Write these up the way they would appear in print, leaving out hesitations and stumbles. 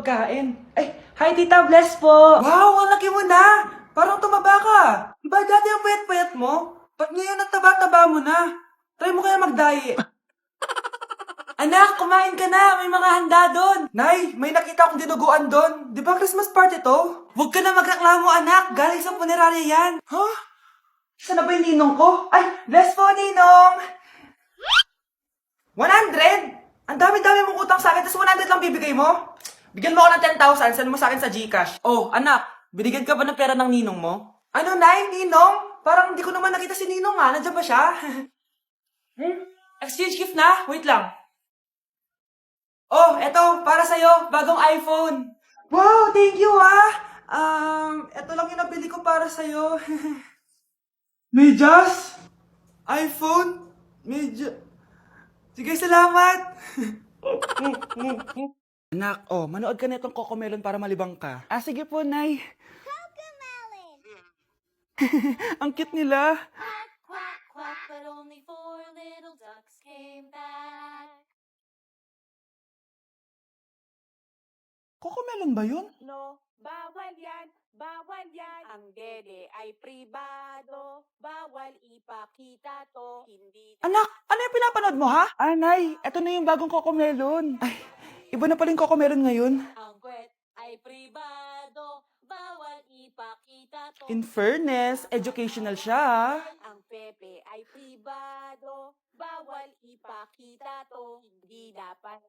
pagkain. Ay, hi Tita, bless po! Wow, ang laki mo na! Parang tumaba ka. Diba dati ang payat-payat mo? Ba't ngayon ang taba-taba mo na? Try mo kaya mag-diet. Anak, kumain ka na! May mga handa doon! Nay, may nakita akong dinuguan doon. Di ba Christmas party to? Huwag ka na magreklamo, anak! Galing sa punerarya yan! Huh? Saan na ba yung ninong ko? Ay, bless po, ninong! 100? Ang dami-dami mong utang sa akin, tapos 100 lang bibigay mo? Bigyan mo ako ng 10,000, send mo sa akin sa GCash. Oh, anak, binigyan ka ba ng pera ng ninong mo? Ano, Nay? Ninong? Parang hindi ko naman nakita si ninong nga. Nandiyan ba siya? Exchange gift na? Wait lang. Oh, eto, para sa'yo, bagong iPhone. Wow, thank you eto lang yung nabili ko para sa'yo. Medyas? iPhone? Sige, salamat. Anak, oh, manood ka na itong Cocomelon para malibang ka. Ah, sige po, Nay. Cocomelon! Ang cute nila. Quack, quack, quack, but only 4 little ducks came back. Cocomelon ba yun? No, bawal yan, bawal yan. Ang dede ay pribado, bawal ipakita to, hindi... Anak, ano yung pinapanood mo, ha? Ah, Nay, eto na yung bagong Cocomelon. Ay, iba na pala yung Cocomelon ngayon. Ang kwet ay pribado, bawal ipakita to. In fairness, educational siya, ha? Ang pepe ay pribado, bawal ipakita to, hindi dapat...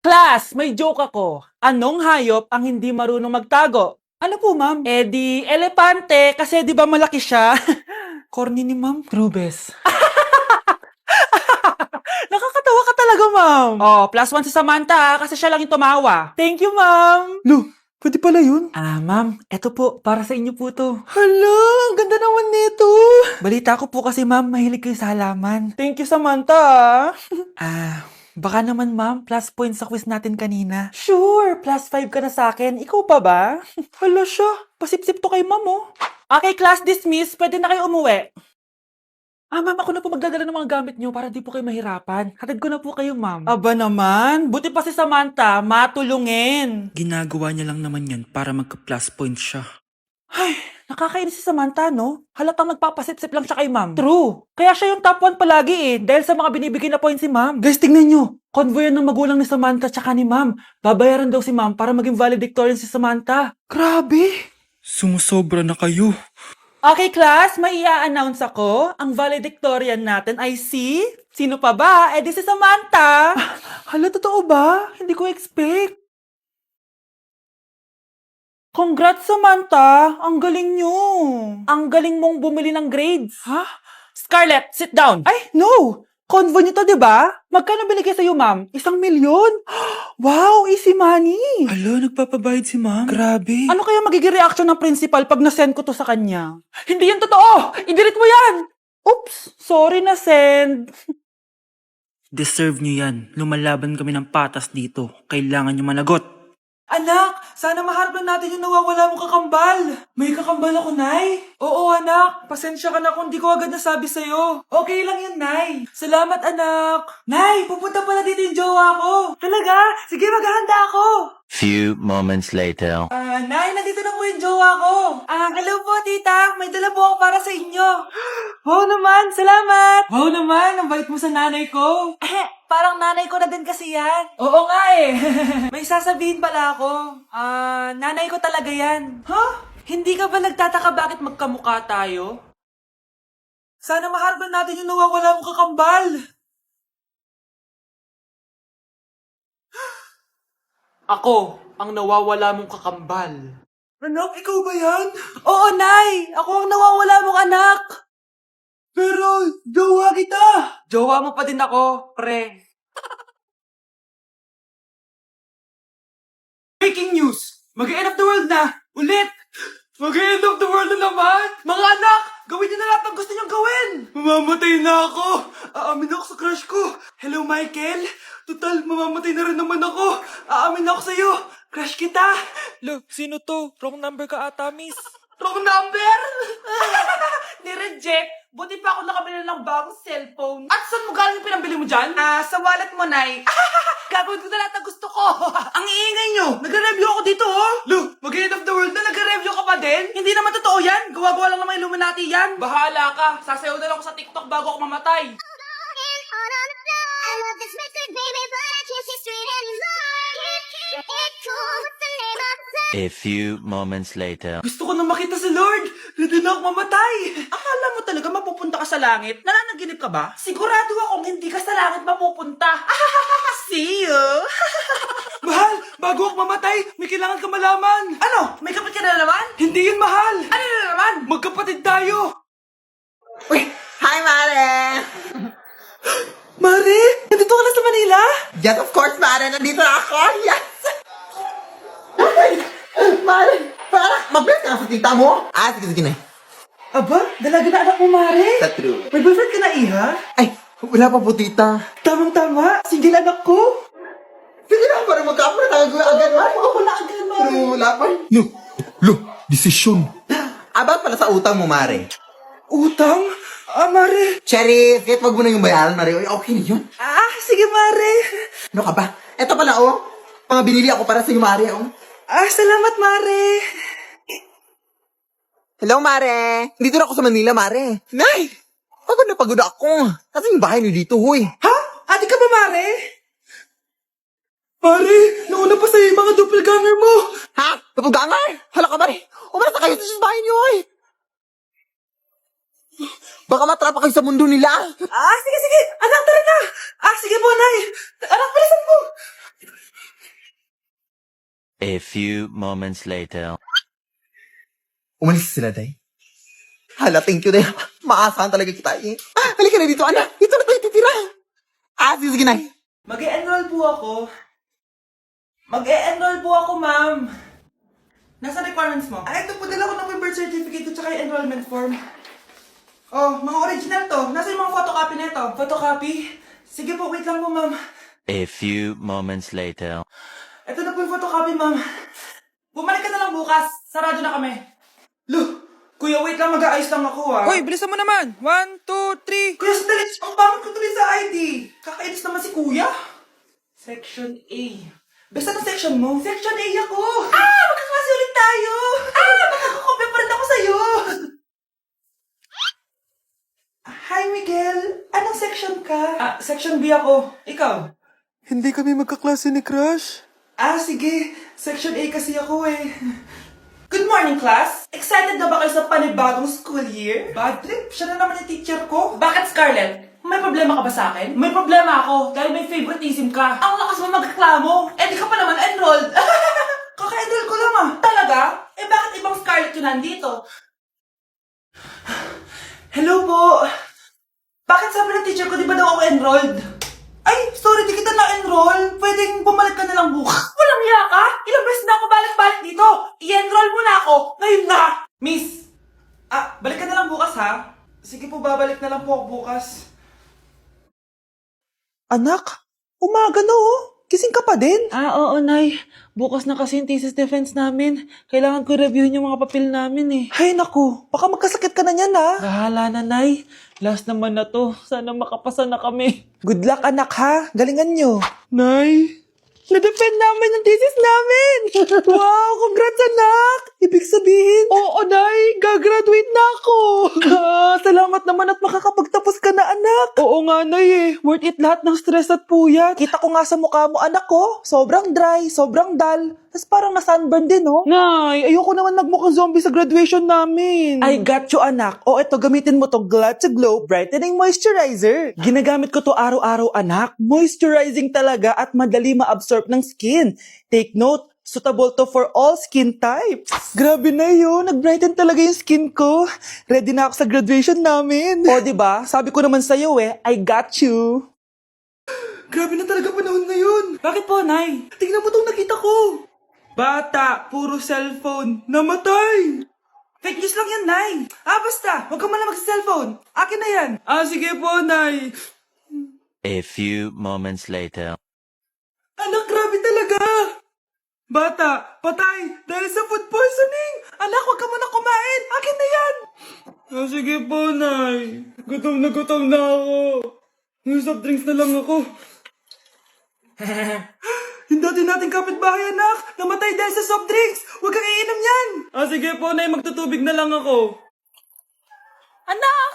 Class, may joke ako. Anong hayop ang hindi marunong magtago? Ano po, ma'am? Eh di, elepante, kasi di ba malaki siya? Corny ni ma'am. Trubes. Nakakatawa ka talaga, ma'am. Oh, +1 si Samantha, kasi siya lang yung tumawa. Thank you, ma'am. Lo, pwede pala yun? Ah, ma'am, eto po, para sa inyo po to. Hala, ang ganda naman nito. Balita ko po kasi, ma'am, mahilig kayo sa halaman. Thank you, Samantha. Baka naman, ma'am, plus points sa quiz natin kanina. Sure, +5 ka na sa akin. Ikaw pa ba? Hala siya, pasipsip to kay ma'am, oh. Okay, class dismiss. Pwede na kayo umuwi. Ah, ma'am, ako na po magdadala ng mga gamit nyo para di po kayo mahirapan. Hatid ko na po kayo, ma'am. Aba naman, buti pa si Samantha, matulungin. Ginagawa niya lang naman yan para magka-plus points siya. Ay, nakakainis si Samantha, no? Halatang nagpapasip-sip lang siya kay ma'am. True. Kaya siya yung top 1 palagi eh, dahil sa mga binibigay na points si ma'am. Guys, tingnan nyo. Convoy yan ng magulang ni Samantha tsaka ni ma'am. Babayaran daw si ma'am para maging valedictorian si Samantha. Grabe. Sumusobra na kayo. Okay, class, may i-announce ako. Ang valedictorian natin ay si... Sino pa ba? Eh, di si Samantha. Hala, totoo ba? Hindi ko expect. Congrats, Samantha! Ang galing nyo! Ang galing mong bumili ng grades. Ha? Scarlett, sit down! Ay, no! Convo nyo to, di ba? Magkano binigay sa'yo, ma'am? 1,000,000? Wow, easy money! Alo, nagpapabayad si ma'am? Grabe. Ano kaya magiging reaction ng principal pag nasend ko to sa kanya? Hindi yan totoo! I-delete mo yan! Oops! Sorry na send. Deserve nyo yan. Lumalaban kami ng patas dito. Kailangan nyo managot. Anak, sana maharap lang natin yung nawawala mong kakambal. May kakambal ako, Nay. Oo, anak. Pasensya ka na kung di ko agad nasabi sa'yo. Okay lang yun, Nay. Salamat, anak. Nay, pupunta pala dito yung jowa ko. Talaga? Sige, maghahanda ako. Few moments later. Nay, nandito na po yung jowa ko. Hello po, tita. May dala po ako para sa inyo. Wow naman, salamat. Wow naman, ang bait mo sa nanay ko. Parang nanay ko na din kasi yan. Oo nga eh. May sasabihin pala ako. Nanay ko talaga yan. Huh? Hindi ka ba nagtataka bakit magkamukha tayo? Sana maharap natin yung nawawala mong kakambal. Ako, ang nawawala mong kakambal. Anak, ikaw ba yan? Oo, Nay! Ako ang nawawala mong anak! Pero, jowa kita! Jowa mo pa din ako, pre. Breaking news! Mag-end of the world na! Ulit! Mag-end of the world na naman! Mga anak! Gawin niyo na lahat ng gusto niyong gawin! Mamamatay na ako! Aamin ako sa crush ko! Hello, Michael! Total, mamamatay na rin naman ako! Aamin ako sa'yo! Crush kita! Lo, sino to? Wrong number ka ata, miss. Wrong number? Ni-reject. Buti pa ako nakabili ng bagong cellphone. At saan mo galing yung pinambili mo dyan? Sa wallet mo, Nay. Gagawin ko na lahat ng gusto ko. Ang iingay nyo. Nag-review ako dito, oh. Lu, mag-end of the world na nag-review ka pa din? Hindi naman totoo yan. Gawa-gawa lang naman Illuminati yan. Bahala ka. Sasayaw na lang ako sa TikTok bago ako mamatay. I love this record, baby, but I can't see straight anymore. It's cool. What's the name of the song? A few moments later. Gusto ko na makita si Lord. Ready na ako mamatay. Akala mo talaga mapupunta ka sa langit? Nananaginip ka ba? Sigurado akong hindi ka sa langit mapupunta. See you. Mahal, bago ako mamatay, may kailangan ka malaman. Ano? May kapatid ka na naman? Hindi yun, mahal. Ano na naman? Magkapatid tayo. Uy! Hi, Mare! Mare, nandito ka na sa Manila? Yes, of course, Mare! Nandito na ako! Yes! Mare! Mag-bless ka na sa tita mo? Sige na. Aba, dalaga na anak mo, Mare. That's true. May boyfriend ka na, Iha? Ay, wala pa po, tita. Tamang-tama, single anak ko. Sige na, para magkapra tayo agad, Mare. Ako na agad, Mare. Pero wala pa. No, desisyon. About pala sa utang mo, Mare. Utang? Mare. Cherry, kahit wag mo na yung bayaran, Mare. Uy, okay na yun. Sige, Mare. Ano ka ba? Eto pala, oh. Mga binili ako para sa iyo, Mare, oh. Salamat, Mare. Hello, Mare. Dito na ako sa Manila, Mare. Nay! Pagod ako. Kasi yung bahay niyo dito, huy. Ha? Ate ka ba, Mare? Mare, nauna pa sa'yo yung mga doppelganger mo. Ha? Napugangar? Hala ka, Mare. Umalas na kayo sa bahay niyo, huy. Baka matrapa kayo sa mundo nila. Sige. Anak, tara na. Sige po, Nay. Anak, bilisan mo. A few moments later. Umalis sila, Day. Hala, thank you, Day. Maasahan talaga kita, eh. Halika na dito, anak. Dito na tayo titira. Sige, Nay. Mag-e-enroll po ako, ma'am. Nasa requirements mo? Ito po, dala ko ng birth certificate at saka yung enrollment form. Mga original to. Nasa yung mga photocopy nito? Photocopy? Sige po, wait lang po, ma'am. A few moments later. Ito na po yung photocopy, ma'am. Bumalik ka na lang bukas. Sarado na kami. Kuya, wait lang. Mag-aayos lang ako, Hoy, bilisan mo naman! 1, 2, 3! Kuya, sandali. Ang pangit ko tuloy sa ID. Kakainis naman si Kuya. Section A. Basta ng section mo? Section A ako. Magkaklase ulit tayo. Makakakopya pa rin ako sa'yo. Hi, Miguel. Anong section ka? Section B ako. Ikaw? Hindi kami magkaklase ni Crush. Sige. Section A kasi ako eh. Good morning, class! Excited na ba kayo sa panibagong school year? Bad trip, siya na naman yung teacher ko. Bakit, Scarlett? May problema ka ba sa akin? May problema ako dahil may favoritism ka. Ang lakas mo magreklamo. Di ka pa naman enrolled. Kaka-enroll ko lang Talaga? Bakit ibang Scarlett yun nandito? Hello po. Bakit sabi ng teacher ko di ba daw ako enrolled? Ay, sorry, di kita na-enroll. Pwedeng bumalik ka na lang bukas. Walang hiya ka? Ilang beses na ako balik-balik dito. I-enroll mo na ako. Ngayon na. Miss, balik ka na lang bukas ha. Sige po, babalik na lang po ako bukas. Anak, umaga na oh. Kising ka pa din? Oo, Nay. Bukas na kasi yung thesis defense namin. Kailangan ko reviewin yung mga papel namin eh. Hay naku, baka magkasakit ka na niyan ha. Bahala na, Nay. Last naman na to. Sana makapasa na kami. Good luck anak ha, galingan nyo. Nay, na-defend namin ang thesis namin! Wow, congrats anak! Ibig sabihin, Oo, Nay! Gagraduate na ako! salamat naman at makakapagtapos ka na anak. Oo nga, Nay eh. Worth it lahat ng stress at puyat. Kita ko nga sa mukha mo anak ko, sobrang dry, sobrang dull. Tapos parang na-sunburn din oh. Nay, ayoko naman nagmukhang zombie sa graduation namin. I got you anak. O eto, gamitin mo to Glad to Glow Brightening Moisturizer. Ginagamit ko to araw-araw anak. Moisturizing talaga at madali ma-absorb ng skin. Take note, suitable to for all skin types. Grabe na yun, nag-brighten talaga yung skin ko. Ready na ako sa graduation namin. O diba, sabi ko naman sa'yo I got you. Grabe na talaga panahon ngayon. Bakit po, Nay? Tingnan mo tong nakita ko. Bata, puro cellphone, namatay! Fake news lang yan, Nay! Basta, huwag ka malang mag-cellphone. Akin na yan. Sige po, Nay. A few moments later. Anak, grabe talaga! Bata, patay! Dahil sa food poisoning! Anak, huwag ka muna kumain! Akin na yan! Sige po, Nay. Gutom na ako. May soft drinks na lang ako. Yung dati nating kapitbahay, anak! Namatay dahil sa soft drinks! Huwag kang iinom yan! Sige po, Nay. Magtutubig na lang ako. Anak!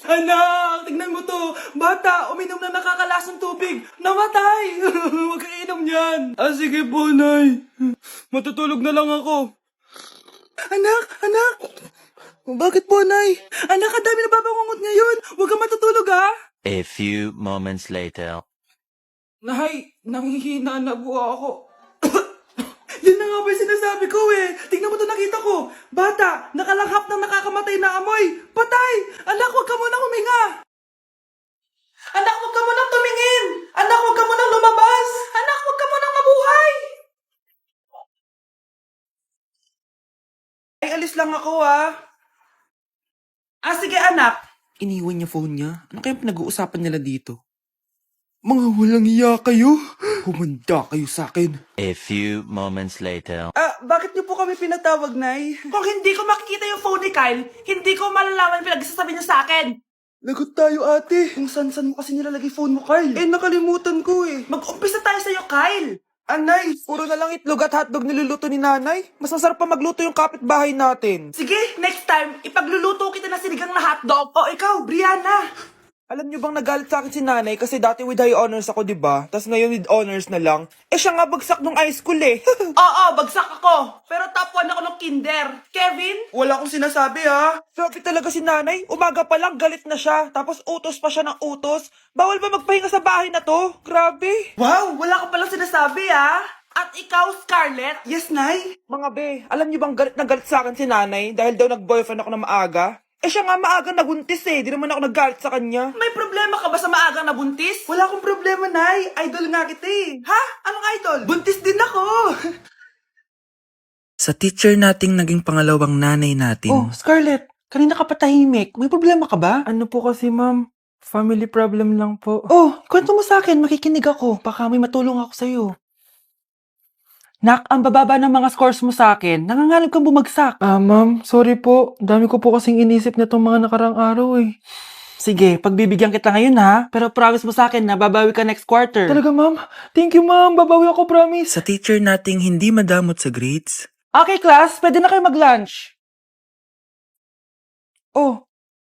Anak! Tignan mo to! Bata, uminom na nakakalasang tubig! Namatay! Huwag kang inom yan! Sige po, Nay. Matutulog na lang ako. Anak! Bakit po, Nay? Anak, ang dami na babangungot ngayon! Huwag kang matutulog, ha? A few moments later. Nay, nanghihina na po ako. Yan na nga ba yung sinasabi ko eh. Tingnan mo to, nakita ko. Bata, nakalanghap ng nakakamatay na amoy. Patay! Anak, huwag ka munang huminga. Anak, huwag ka munang tumingin. Anak, huwag ka munang lumabas. Anak, huwag ka munang mabuhay. Ay, alis lang ako sige anak. Iniwan niya phone niya. Ano kayang pinag-uusapan nila dito? Mga walang iya kayo. Humanda kayo sa akin. A few moments later. Bakit niyo po kami pinatawag, Nay? Kung hindi ko makikita yung phone ni Kyle, hindi ko malalaman pinagsasabi niya sa akin. Lagot tayo, ate. Kung san-san mo kasi nilalagay phone mo, Kyle? Nakalimutan ko eh. Mag-umpisa tayo sa'yo, Kyle. Nay, puro na lang itlog at hotdog niluluto ni nanay. Mas masarap pa magluto yung kapitbahay natin. Sige, next time, ipagluluto kita na sinigang na hotdog. O ikaw, Brianna. Alam niyo bang nagalit sa akin si nanay kasi dati with high honors ako, diba? Tapos ngayon with honors na lang. Siya nga bagsak nung high school eh. Oo, bagsak ako. Pero top 1 ako nung kinder. Kevin? Wala akong sinasabi ha. Sabi talaga si nanay, umaga pa lang galit na siya. Tapos utos pa siya ng utos. Bawal ba magpahinga sa bahay na to? Grabe. Wow, wala ka palang sinasabi ha. At ikaw, Scarlett? Yes, Nay. Mga be, alam niyo bang galit na galit sa akin si nanay dahil daw nag-boyfriend ako na maaga? Siya nga maagang nabuntis eh. Di naman ako naggalit sa kanya. May problema ka ba sa maagang nabuntis? Wala akong problema, Nay. Idol nga kita eh. Ha? Anong idol? Buntis din ako. Sa teacher nating naging pangalawang nanay natin, Scarlett. Kanina ka pa tahimik. May problema ka ba? Ano po kasi, ma'am? Family problem lang po. Kwento mo sa akin. Makikinig ako. Baka may matulong ako sa'yo. Nak, ang bababa ng mga scores mo sa akin. Nangangalap kang bumagsak. Ma'am, sorry po. Dami ko po kasing inisip na itong mga nakarang araw eh. Sige, pagbibigyan kita ngayon ha. Pero promise mo sa akin na babawi ka next quarter. Talaga, ma'am? Thank you, ma'am. Babawi ako, promise. sa teacher nating hindi madamot sa grades, Okay, class. Pwede na kayo mag-lunch.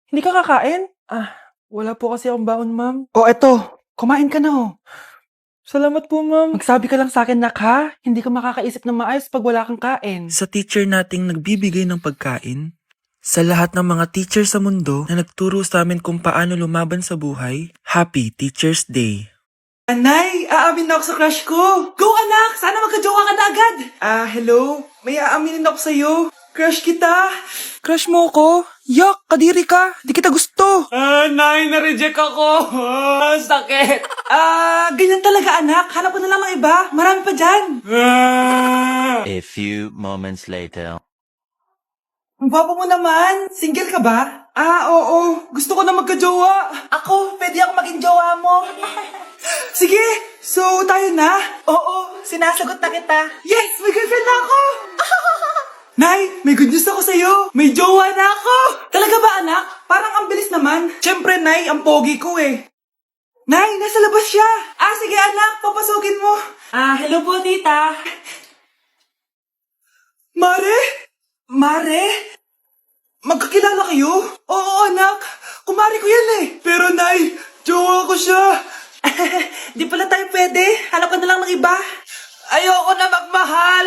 Hindi ka kakain? Wala po kasi akong baon, ma'am. Eto. Kumain ka na Salamat po, ma'am. Magsabi ka lang sa akin, Nak, ha? Hindi ka makakaisip ng maayos pag wala kang kain. sa teacher nating nagbibigay ng pagkain, sa lahat ng mga teacher sa mundo na nagturo sa amin kung paano lumaban sa buhay, Happy Teacher's Day! Anay, aamin na ako sa crush ko. Go, anak! Sana magka-jowa ka na agad. Hello? May aaminin ako sa'yo. Crush kita. Crush mo ako? Yak, kadiri ka. Di kita gusto. Nay, na-reject ako. Sakit. Ganyan talaga, anak. Hanap ko na lang ng iba. Marami pa dyan. A few moments later. Ang gwapo mo naman. Single ka ba? Oo. Gusto ko na magka-jowa. Ako, pwede ako maging jowa mo. Sige, so tayo na? Oo, sinasagot na kita. Yes, may girlfriend na ako. Nay, may good news ako sa'yo. May jowa na ako. Talaga ba, anak? Parang ang bilis naman. Siyempre, Nay, ang pogi ko eh. Nay, nasa labas siya. Sige anak, papasukin mo. Hello po, tita. Mare? Magkakilala kayo? Oo, anak. Kumari ko yan eh. Pero, Nay, jowa ko siya. Di pala tayo pwede. Hanap ka na lang ng iba. Ayoko na magmahal.